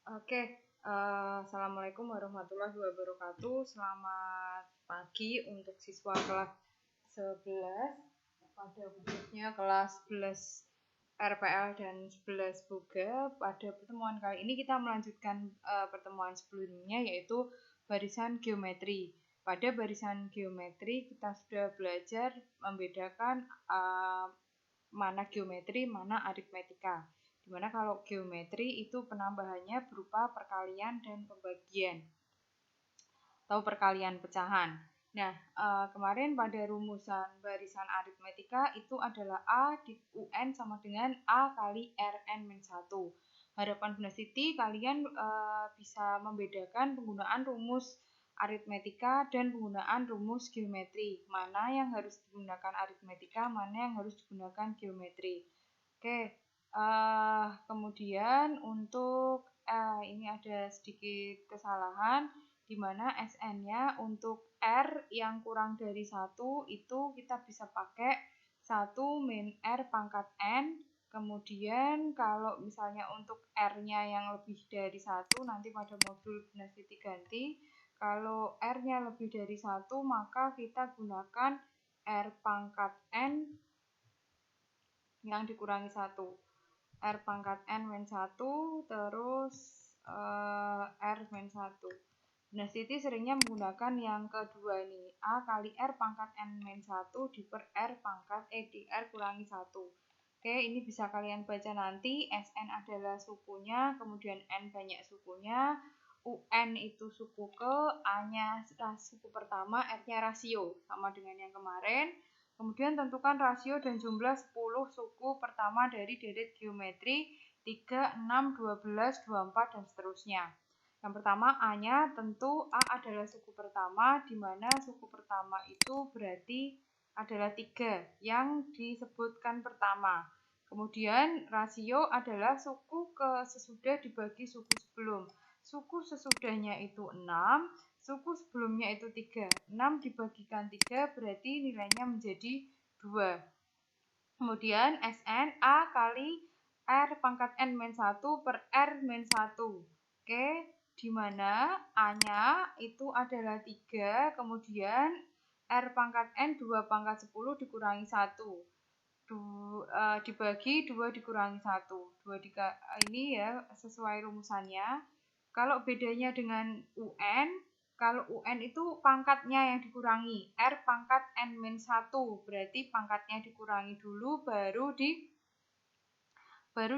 Oke, Assalamualaikum warahmatullahi wabarakatuh. Selamat pagi untuk siswa kelas 11, pada khususnya kelas 11 RPL dan 11 Boga. Pada pertemuan kali ini kita melanjutkan pertemuan sebelumnya, yaitu barisan geometri. Pada barisan geometri kita sudah belajar membedakan mana geometri, mana aritmetika. Dimana kalau geometri itu penambahannya berupa perkalian dan pembagian atau perkalian pecahan. Nah, kemarin pada rumusan barisan aritmetika itu adalah A di UN sama dengan A kali Rn-1. Harapan Bunda Siti kalian bisa membedakan penggunaan rumus aritmetika dan penggunaan rumus geometri. Mana yang harus digunakan aritmetika, mana yang harus digunakan geometri. Oke, kemudian untuk ini ada sedikit kesalahan, di mana SN-nya untuk R yang kurang dari 1 itu kita bisa pakai 1 min R pangkat N. Kemudian kalau misalnya untuk R-nya yang lebih dari 1, nanti pada modul Bunda Siti ganti. Kalau R-nya lebih dari 1, maka kita gunakan R pangkat N yang dikurangi 1. R pangkat N min 1, terus R min 1. Nah, Siti seringnya menggunakan yang kedua ini. A kali R pangkat N min 1 diper R pangkat di R kurangi 1. Oke, ini bisa kalian baca nanti. SN adalah sukunya, kemudian N banyak sukunya. UN itu suku ke, A-nya suku pertama, R-nya rasio, sama dengan yang kemarin. Kemudian tentukan rasio dan jumlah 10 suku pertama dari deret geometri 3, 6, 12, 24, dan seterusnya. Yang pertama A-nya, tentu A adalah suku pertama, di mana suku pertama itu berarti adalah 3 yang disebutkan pertama. Kemudian rasio adalah suku ke sesudah dibagi suku sebelum. Suku sesudahnya itu 6, suku sebelumnya itu 3. 6 dibagikan 3 berarti nilainya menjadi 2. Kemudian SN A kali R pangkat N min 1 per R min 1. Oke, di mana A-nya itu adalah 3, kemudian R pangkat N 2 pangkat 10 dikurangi 1. Dibagi 2 dikurangi 1. Ini ya sesuai rumusannya. Kalau bedanya dengan UN, kalau UN itu pangkatnya yang dikurangi, R pangkat N min 1, berarti pangkatnya dikurangi dulu baru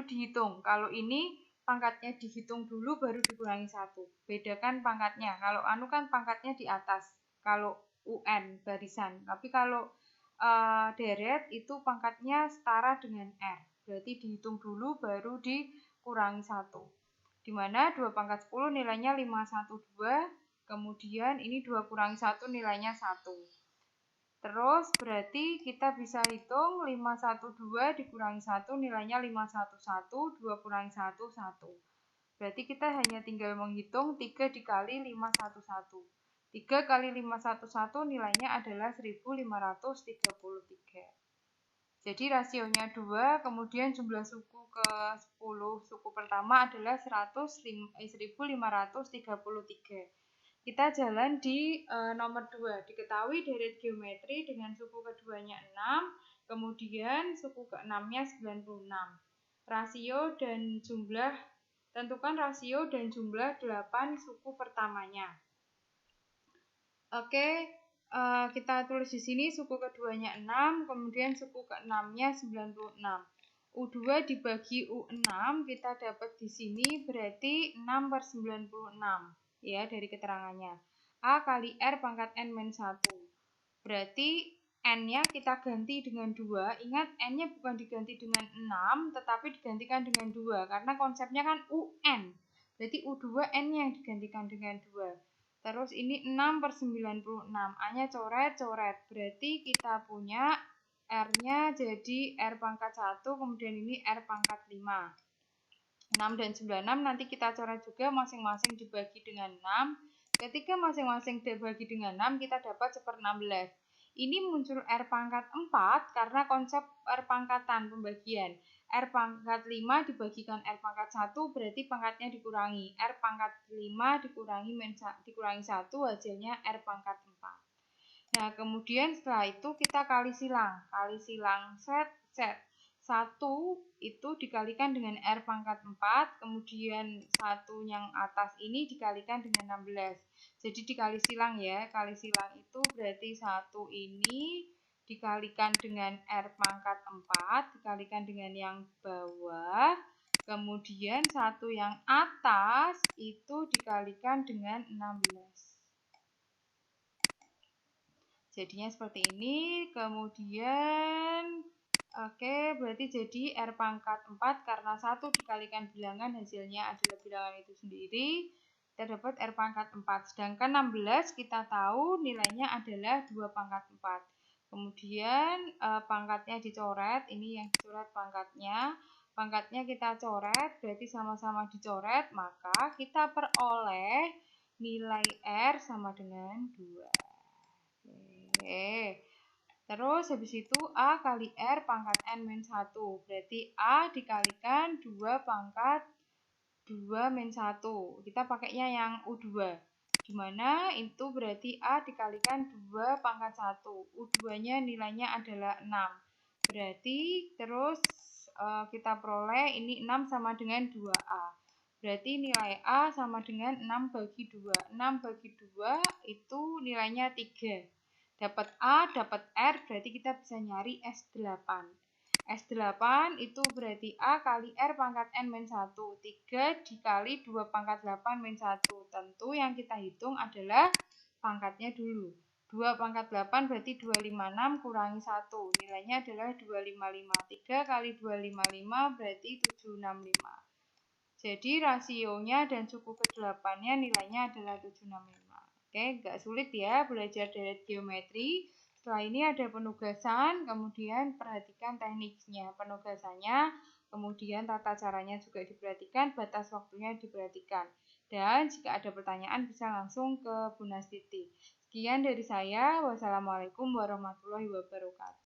dihitung. Kalau ini pangkatnya dihitung dulu baru dikurangi 1. Bedakan pangkatnya. Kalau anu kan pangkatnya di atas, kalau UN barisan. Tapi kalau deret itu pangkatnya setara dengan R. Berarti dihitung dulu baru dikurangi 1. Dimana 2 pangkat 10 nilainya 512, kemudian ini 2 kurangi 1 nilainya 1. Terus berarti kita bisa hitung 512 dikurangi 1 nilainya 511, 2 kurangi 1, 1. Berarti kita hanya tinggal menghitung 3 dikali 511. 3 kali 511 nilainya adalah 1533. Jadi rasionya 2, kemudian jumlah suku ke 10 suku pertama adalah 1533. Kita jalan di nomor 2. Diketahui deret geometri dengan suku keduanya 6, kemudian suku ke-6-nya 96. Rasio dan jumlah, tentukan rasio dan jumlah 8 suku pertamanya. Oke, kita tulis di sini suku keduanya 6, kemudian suku ke-6-nya 96. U2 dibagi U6 kita dapat di sini berarti 6 per 96 ya dari keterangannya. A kali R pangkat N min 1. Berarti N-nya kita ganti dengan 2. Ingat N-nya bukan diganti dengan 6 tetapi digantikan dengan 2 karena konsepnya kan UN. Berarti U2 N-nya yang digantikan dengan 2. Terus ini 6 per 96. A-nya coret-coret. Berarti kita punya R-nya jadi R pangkat 1, kemudian ini R pangkat 5. 6 dan 96 nanti kita coret juga masing-masing dibagi dengan 6. Ketika masing-masing dibagi dengan 6, kita dapat 1/16. Ini muncul R pangkat 4 karena konsep R pangkatan pembagian. R pangkat 5 dibagikan R pangkat 1 berarti pangkatnya dikurangi. R pangkat 5 dikurangi 1 hasilnya R pangkat 4. Nah, kemudian setelah itu kita kali silang. Kali silang set. 1 itu dikalikan dengan R pangkat 4, kemudian 1 yang atas ini dikalikan dengan 16. Jadi dikali silang ya. Kali silang itu berarti 1 ini dikalikan dengan R pangkat 4, dikalikan dengan yang bawah, kemudian 1 yang atas itu dikalikan dengan 16. Jadinya seperti ini, kemudian berarti jadi R pangkat 4 karena 1 dikalikan bilangan hasilnya adalah bilangan itu sendiri, kita dapat R pangkat 4. Sedangkan 16 kita tahu nilainya adalah 2 pangkat 4. Kemudian pangkatnya dicoret, ini yang dicoret pangkatnya. Pangkatnya kita coret, berarti sama-sama dicoret, maka kita peroleh nilai R sama dengan 2. Oke. Terus habis itu A kali R pangkat N-1. Berarti A dikalikan 2 pangkat 2-1. Kita pakainya yang U2. Dimana itu berarti A dikalikan 2 pangkat 1. U2-nya nilainya adalah 6. Berarti terus kita peroleh ini 6 sama dengan 2A. Berarti nilai A sama dengan 6 bagi 2. 6 bagi 2 itu nilainya 3. Dapat A, dapat R, berarti kita bisa nyari S8. S8 itu berarti A kali R pangkat N-1. 3 dikali 2 pangkat 8-1. Tentu yang kita hitung adalah pangkatnya dulu. 2 pangkat 8 berarti 256 kurangi 1. Nilainya adalah 255. 3 kali 255 berarti 765. Jadi rasionya dan suku ke-8-nya nilainya adalah 765. Oke, nggak sulit ya belajar dari geometri. Setelah ini ada penugasan, kemudian perhatikan tekniknya. Penugasannya, kemudian tata caranya juga diperhatikan, batas waktunya diperhatikan. Dan jika ada pertanyaan bisa langsung ke Bu Nastiti. Sekian dari saya. Wassalamualaikum warahmatullahi wabarakatuh.